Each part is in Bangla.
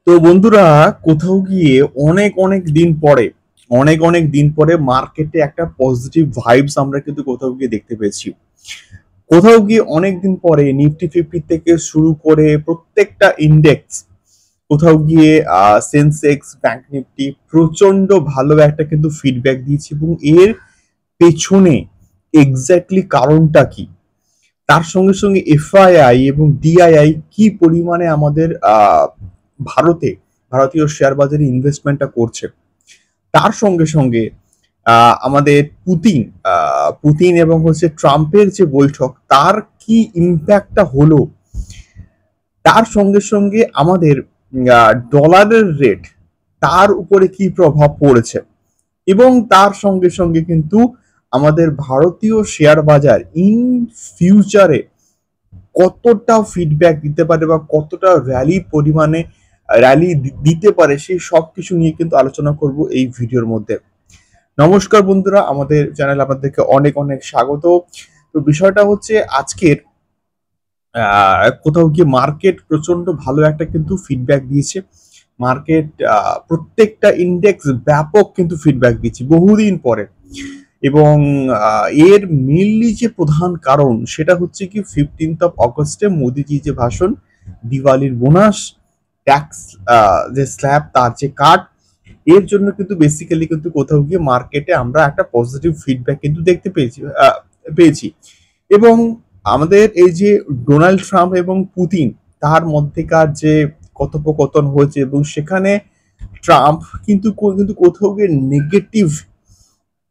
তো বন্ধুরা, কোথাও গিয়ে অনেক অনেক দিন পরে মার্কেটে একটা পজিটিভ ভাইবস আমরা কিন্তু কোথাও গিয়ে দেখতে পেয়েছি। কোথাও গিয়ে অনেক দিন পরে নিফটি ফিফটি থেকে শুরু করে প্রত্যেকটা ইন্ডেক্স, কোথাও গিয়ে সেন্সেক্স, ব্যাংক নিফটি প্রচন্ড ভালো একটা কিন্তু ফিডব্যাক দিয়েছে। এবং এর পেছনে এক্স্যাক্টলি কারণটা কি, তার সঙ্গে সঙ্গে এফআইআই এবং ডিআইআই কি পরিমাণে আমাদের ভারতে ভারতীয় শেয়ার বাজারে ইনভেস্টমেন্টটা করছে, তার সঙ্গে সঙ্গে আমাদের পুতিন এবং ট্রাম্পের যে বৈঠক, তার কি ইম্প্যাক্টটা হলো, তার সঙ্গে সঙ্গে আমাদের ডলারের রেট, তার উপরে কি প্রভাব পড়েছে, এবং তার সঙ্গে সঙ্গে কিন্তু আমাদের ভারতীয় শেয়ার বাজার ইন ফিউচারে কতটা ফিডব্যাক দিতে পারে বা কতটা র্যালি দিতে পারে, সেই সব কিছু নিয়ে কিন্তু আলোচনা করব এই ভিডিওর মধ্যে। নমস্কার বন্ধুরা, আমাদের চ্যানেল আপনাদেরকে অনেক অনেক স্বাগত। তো বিষয়টা হচ্ছে আজকের কোথাও গিয়ে মার্কেট প্রচন্ড ভালো একটা কিন্তু ফিডব্যাক দিয়েছে। মার্কেট প্রত্যেকটা ইন্ডেক্স ব্যাপক কিন্তু ফিডব্যাক দিচ্ছে বহুদিন পরে। এবং এর মেনলি যে প্রধান কারণ সেটা হচ্ছে কি 15th অফ অগস্টে মোদিজি যে ভাষণ, দিওয়ালির বোনাস, ট্যাক্স যে স্ল্যাব, তার যে কাট, এর জন্য কিন্তু বেসিক্যালি কিন্তু কোথাও গিয়ে মার্কেটে আমরা একটা পজিটিভ ফিডব্যাক কিন্তু দেখতে পেয়েছি। এবং আমাদের এই যে ডোনাল্ড ট্রাম্প এবং পুতিন, তার মধ্যেকার যে কথোপকথন হয়েছে, এবং সেখানে ট্রাম্প কিন্তু কোথাও গিয়ে নেগেটিভ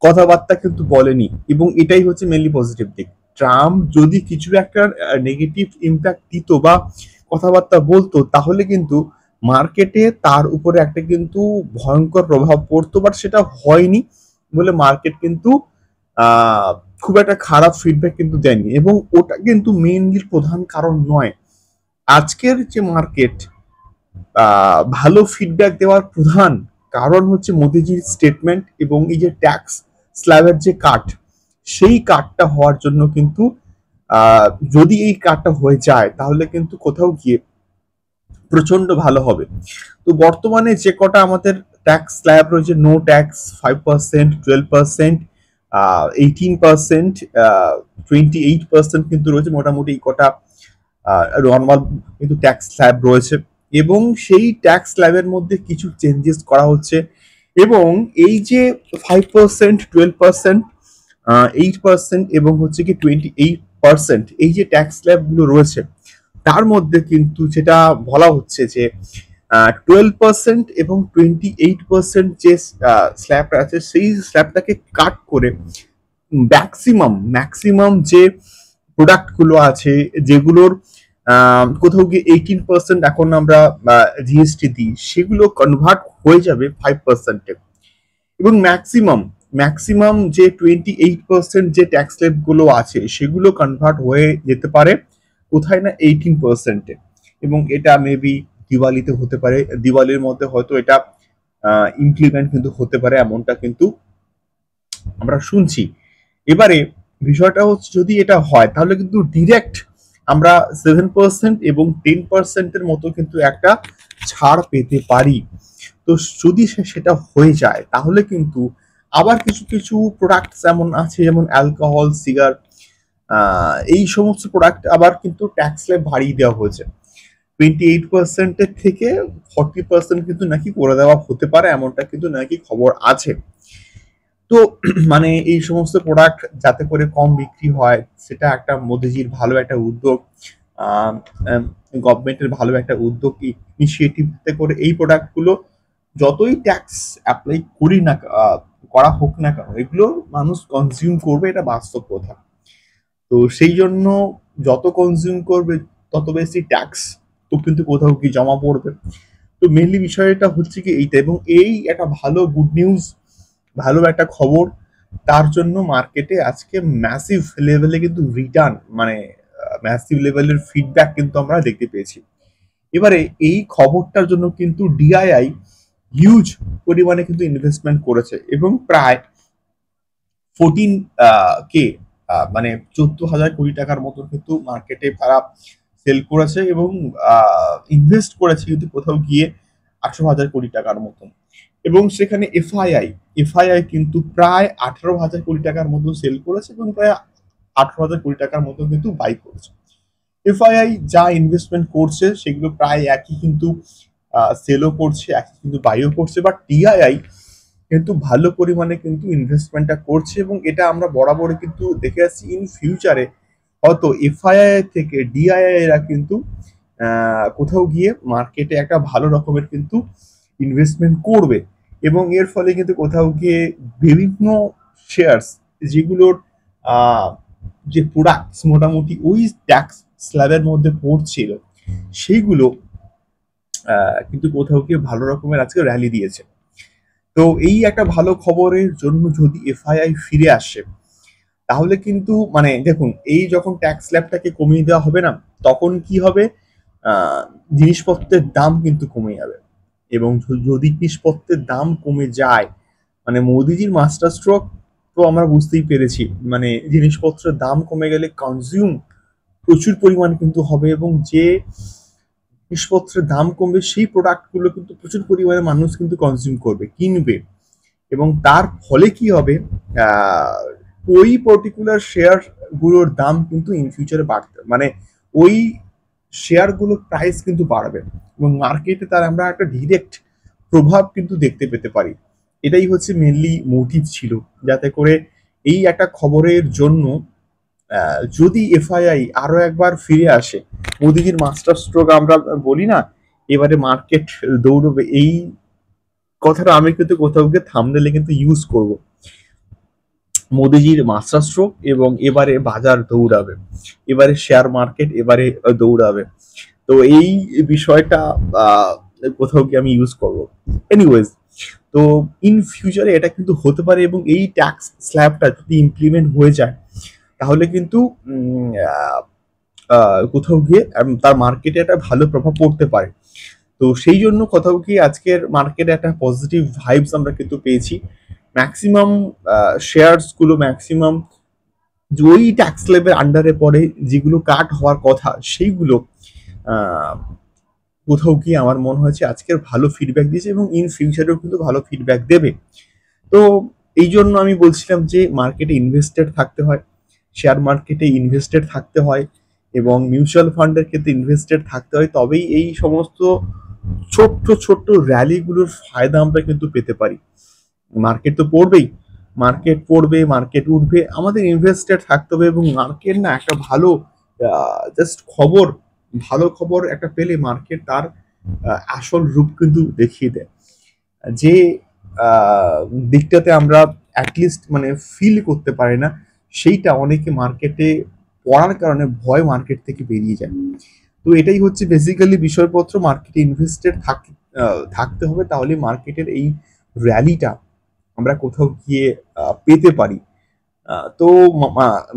কথাবার্তা কিন্তু বলেনি, এবং এটাই হচ্ছে মেনলি পজিটিভ দিক। ট্রাম্প যদি কিছু একটা নেগেটিভ ইম্প্যাক্ট দিত বা কথাবার্তা বলতো, তাহলে কিন্তু মার্কেটে তার উপরে একটা কিন্তু ভয়ঙ্কর প্রভাব পড়তো, বাট সেটা হয়নি বলে মার্কেট কিন্তু আহ খুব একটা খারাপ ফিডব্যাক কিন্তু দেয়নি, এবং ওটা কিন্তু মেইনলি প্রধান কারণ নয়। আজকের যে মার্কেট ভালো ফিডব্যাক দেওয়ার প্রধান কারণ হচ্ছে মোদিজির স্টেটমেন্ট, এবং এই যে ট্যাক্স স্ল্যাবের যে কাট, সেই কাটটা হওয়ার জন্য কিন্তু যদি এই কাটটা হয়ে যায় তাহলে কিন্তু কোথাও গিয়ে প্রচন্ড ভালো হবে। তো বর্তমানে যে কটা আমাদের ট্যাক্স স্ল্যাব রয়েছে, নো ট্যাক্স 5%, 12%, 18%, 28% কিন্তু রয়েছে, মোটামুটি এই কটা নর্মাল কিন্তু ট্যাক্স স্ল্যাব রয়েছে। এবং সেই ট্যাক্স স্ল্যাবের মধ্যে কিছু চেঞ্জেস করা হচ্ছে, এবং এই যে 5%, 12%, 8% এবং হচ্ছে কি 28%, এই যে ট্যাক্স স্ল্যাব গুলো রয়েছে, তার মধ্যে কিন্তু যেটা বলা হচ্ছে যে 12% এবং 28% যে স্ল্যাবটা আছে, সেই স্ল্যাবটাকে কাট করে ম্যাক্সিমাম যে প্রোডাক্ট গুলো আছে, যেগুলোর কোথাও গিয়ে 18% এখন আমরা জিএসটি দিই, সেগুলো কনভার্ট হয়ে যাবে 5%-এ। এবং ম্যাক্সিমাম যে 28% যে ট্যাক্স স্ল্যাব গুলো আছে, সেগুলো কনভার্ট হয়ে যেতে পারে কোথায় না 18%-এ। এবং এটা মেবি দিওয়ালিতে হতে পারে, দিওয়ালির মধ্যে হয়তো এটা ইমপ্লিমেন্ট কিন্তু হতে পারে, এমনটা কিন্তু আমরা শুনছি। এবারে বিষয়টা হচ্ছে, যদি এটা হয় তাহলে কিন্তু ডিরেক্ট আমরা 7% এবং 10%-এর মতো কিন্তু একটা ছাড় পেতে পারি। তো যদি সেটা হয়ে যায় তাহলে কিন্তু আবার কিছু কিছু প্রোডাক্ট যেমন আছে, যেমন অ্যালকোহল, সিগার, এই সমস্ত প্রোডাক্ট আবার কিন্তু ট্যাক্স স্ল্যাব বাড়িয়ে দেওয়া হয়েছে। 28%-এর থেকে 40% কিন্তু নাকি করে দেওয়া হতে পারে, এমনটা কিন্তু নাকি খবর আছে। তো মানে এই সমস্ত প্রোডাক্ট যাতে করে কম বিক্রি হয়, সেটা একটা মোদিজির ভালো একটা উদ্যোগ, গভর্নমেন্টের ভালো একটা উদ্যোগ, ইনিশিয়েটিভ করে এই প্রোডাক্টগুলো যতই ট্যাক্স অ্যাপ্লাই করি না, করা হোক না কেন, এগুলো মানুষ কনজিউম করবে, এটা বাস্তব কথা। তো সেই জন্য যত কনজিউম করবে তত বেশি ট্যাক্স তো কিন্তু কোথাও কি জমা পড়বে। তো মেনলি বিষয়টা হচ্ছে কি এইটা, এবং এই একটা ভালো গুড নিউজ, ভালো একটা খবর, তার জন্য মার্কেটে আজকে ম্যাসিভ লেভেলে কিন্তু রিটার্ন, মানে ম্যাসিভ লেভেলের ফিডব্যাক কিন্তু আমরা দেখতে পেয়েছি। এবারে এই খবরটার জন্য কিন্তু ডিআইআই হিউজ পরিমাণে কিন্তু ইনভেস্টমেন্ট করেছে, এবং প্রায় 14 কে মানে 14,000 কোটি টাকার মতো কিন্তু মার্কেটে তারা সেল করেছে, এবং ইনভেস্ট করেছে কিন্তু কোথাও গিয়ে 18,000 কোটি টাকার মতন, এবং সেখানে এফআইআই কিন্তু প্রায় 18,000 কোটি টাকার মতো সেল করেছে এবং প্রায় 18,000 কোটি টাকার মতো কিন্তু বাই করেছে। এফআইআই যা ইনভেস্টমেন্ট করছে সেগুলো প্রায় একই কিন্তু সেলও করছে, একই কিন্তু বাইও করছে, বাট ডিআইআই কিন্তু ভালো পরিমাণে কিন্তু ইনভেস্টমেন্টটা করছে, এবং এটা আমরা বরাবরই কিন্তু দেখে আসছি। ইন ফিউচারে হয়তো এফআইআই থেকে ডিআইআই এরা কিন্তু কোথাও গিয়ে মার্কেটে একটা ভালো রকমের কিন্তু ইনভেস্টমেন্ট করবে, এবং এর ফলে কিন্তু কোথাও গিয়ে বিভিন্ন শেয়ারস যেগুলোর যে প্রোডাক্টস মোটামুটি ওই ট্যাক্স স্ল্যাবের মধ্যে পড়ছিল সেইগুলো কিন্তু কোথাও গিয়ে ভালো রকমের আজকে র্যালি দিয়েছে। তো এই একটা ভালো খবরের জন্য যদি এফআইআই ফিরে আসে তাহলে কিন্তু মানে দেখুন, এই যখন ট্যাক্স স্ল্যাবটাকে কমিয়ে দেওয়া হবে না, তখন কি হবে, জিনিসপত্রের দাম কিন্তু কমে যাবে, এবং যদি জিনিসপত্রের দাম কমে যায় মানে মোদিজির মাস্টার স্ট্রোক তো আমরা বুঝতেই পেরেছি, মানে জিনিসপত্রের দাম কমে গেলে কনজিউম প্রচুর পরিমাণ কিন্তু হবে, এবং যে জিনিসপত্রের দাম কমবে সেই প্রোডাক্টগুলো কিন্তু প্রচুর পরিমাণে মানুষ কিন্তু কনজিউম করবে, কিনবে, এবং তার ফলে কি হবে, ওই পার্টিকুলার শেয়ার গুলোর দাম কিন্তু ইন ফিউচারে বাড়তে মানে ওই শেয়ারগুলোর প্রাইস কিন্তু বাড়বে, এবং মার্কেটে তার আমরা একটা ডিরেক্ট প্রভাব কিন্তু দেখতে পেতে পারি। এটাই হচ্ছে মেনলি মোটিভ ছিল, যাতে করে এই একটা খবরের জন্য যদি এফআইআই আরো একবার ফিরে আসে, মোদিজির মাস্টার স্ট্রোক আমরা বলি না, এবারে মার্কেট দৌড়বে, এই কথাটা আমি কিন্তু কোথাও গিয়ে থাম্বনেলে কিন্তু ইউজ করব, মোদিজির মাস্টার স্ট্রোক এবং এবারে বাজার দৌড়াবে, এবারে শেয়ার মার্কেট এবারে দৌড়াবে। তো এই বিষয়টা কোথাও গিয়ে আমি ইউজ করব। এনিওয়েজ, তো ইন ফিউচারে এটা কিন্তু হতে পারে, এবং এই ট্যাক্স স্ল্যাবটা যদি ইমপ্লিমেন্ট হয়ে যায় তাহলে কিন্তু কোথাও গিয়ে তার মার্কেটে একটা ভালো প্রভাব পড়তে পারে। তো সেই জন্য কোথাও গিয়ে আজকের মার্কেটে একটা পজিটিভ ভাইবস আমরা কিন্তু পেয়েছি। ম্যাক্সিমাম শেয়ারস গুলো ম্যাক্সিমাম ওই ট্যাক্স স্ল্যাবের আন্ডারে পড়ে যেগুলো কাট হওয়ার কথা সেইগুলো কোথাও গিয়ে আমার মনে হয়েছে আজকের ভালো ফিডব্যাক দিয়েছে, এবং ইন ফিউচারেও কিন্তু ভালো ফিডব্যাক দেবে। তো এই জন্য আমি বলছিলাম যে মার্কেটে ইনভেস্টেড থাকতে হয়, শেয়ার মার্কেটে ইনভেস্টেড থাকতে হয়, এবং মিউচুয়াল ফান্ডের ক্ষেত্রে ইনভেস্টেড থাকতে হয়, তবেই এই সমস্ত ছোট্ট ছোট্ট র্যালিগুলোর ফায়দা আমরা কিন্তু পেতে পারি। মার্কেট তো পড়বেই, মার্কেট পড়বে, মার্কেট উঠবে, আমাদের ইনভেস্টেড থাকতে হবে, এবং মার্কেট না একটা ভালো জাস্ট খবর, ভালো খবর একটা পেলে মার্কেট তার আসল রূপ কিন্তু দেখিয়ে দেয়, যে দিকটাতে আমরা অ্যাটলিস্ট মানে ফিল করতে পারি না, সেইটা অনেকে মার্কেটে পড়ার কারণে ভয় মার্কেট থেকে বেরিয়ে যায়। তো এটাই হচ্ছে বেসিক্যালি বিষয়পত্র, মার্কেটে ইনভেস্টেড থাকতে হবে, তাহলে মার্কেটের এই র্যালিটা আমরা কোথাও গিয়ে পেতে পারি। তো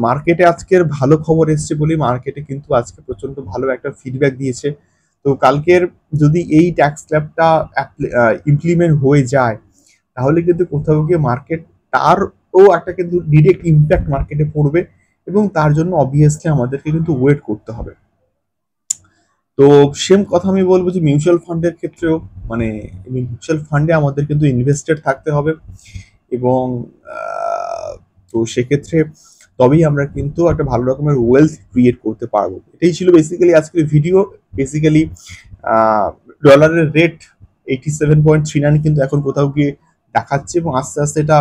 মার্কেটে আজকের ভালো খবর এসছে বলে মার্কেটে কিন্তু আজকে প্রচন্ড ভালো একটা ফিডব্যাক দিয়েছে। তো কালকের যদি এই ট্যাক্স স্ল্যাবটা ইমপ্লিমেন্ট হয়ে যায় তাহলে কিন্তু কোথাও গিয়ে মার্কেট তারও একটা কিন্তু ডিরেক্ট ইম্প্যাক্ট মার্কেটে পড়বে, এবং তার জন্য অবভিয়াসলি আমাদেরকে কিন্তু ওয়েট করতে হবে। তো সেম কথা আমি বলবো যে মিউচুয়াল ফান্ডের ক্ষেত্রেও, মানে মিউচুয়াল ফান্ডে আমাদের কিন্তু ইনভেস্টেড থাকতে হবে, এবং তো সেক্ষেত্রে তবেই আমরা কিন্তু একটা ভালো রকমের ওয়েলথ ক্রিয়েট করতে পারবো। এটাই ছিল বেসিক্যালি আজকের ভিডিও। বেসিক্যালি ডলারের রেট 87.39 কিন্তু এখন কোথাও গিয়ে দেখাচ্ছে, এবং আস্তে আস্তে এটা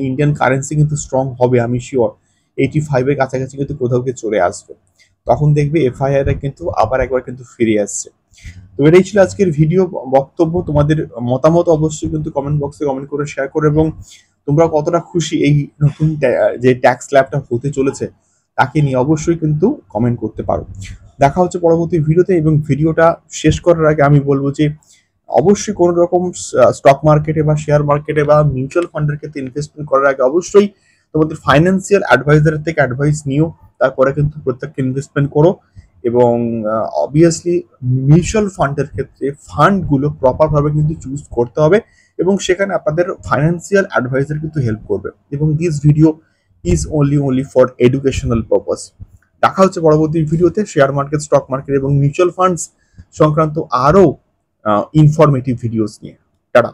ইন্ডিয়ান কারেন্সি কিন্তু স্ট্রং হবে, আমি শিওর 85 এর কাছাকাছি কিন্তু কোথাও গিয়ে চলে আসবে, তখন দেখবে এফআইআর কিন্তু আবার একবার কিন্তু ফিরে আসছে। তো এটাই ছিল আজকের ভিডিও বক্তব্য। তোমাদের মতামত অবশ্যই কিন্তু কমেন্ট বক্সে কমেন্ট করে শেয়ার করো, এবং তোমরা কতটা খুশি এই নতুন যে ট্যাক্স স্ল্যাবটা হতে চলেছে তাকে নিয়ে অবশ্যই কিন্তু কমেন্ট করতে পারো। দেখা হচ্ছে পরবর্তী ভিডিওতে, এবং ভিডিওটা শেষ করার আগে আমি বলবো যে অবশ্যই কোনো রকম স্টক মার্কেটে বা শেয়ার মার্কেটে বা মিউচুয়াল ফান্ডের ক্ষেত্রে ইনভেস্টমেন্ট করার আগে অবশ্যই তোমাদের ফাইন্যান্সিয়াল অ্যাডভাইজারের থেকে অ্যাডভাইস নিও, তারপরে কিন্তু প্রত্যেকটা ইনভেস্টমেন্ট করো। এবং অবভিয়াসলি মিউচুয়াল ফান্ডের ক্ষেত্রে ফান্ডগুলো প্রপারভাবে কিন্তু চুজ করতে হবে, এবং সেখানে আপনাদের ফাইন্যান্সিয়াল অ্যাডভাইজার কিন্তু হেল্প করবে। এবং this video is only for educational purpose. দেখা হচ্ছে পরবর্তী ভিডিওতে শেয়ার মার্কেট, স্টক মার্কেট এবং মিউচুয়াল ফান্ডস সংক্রান্ত আরও ইনফরমেটিভ ভিডিওস নিয়ে। টাটা।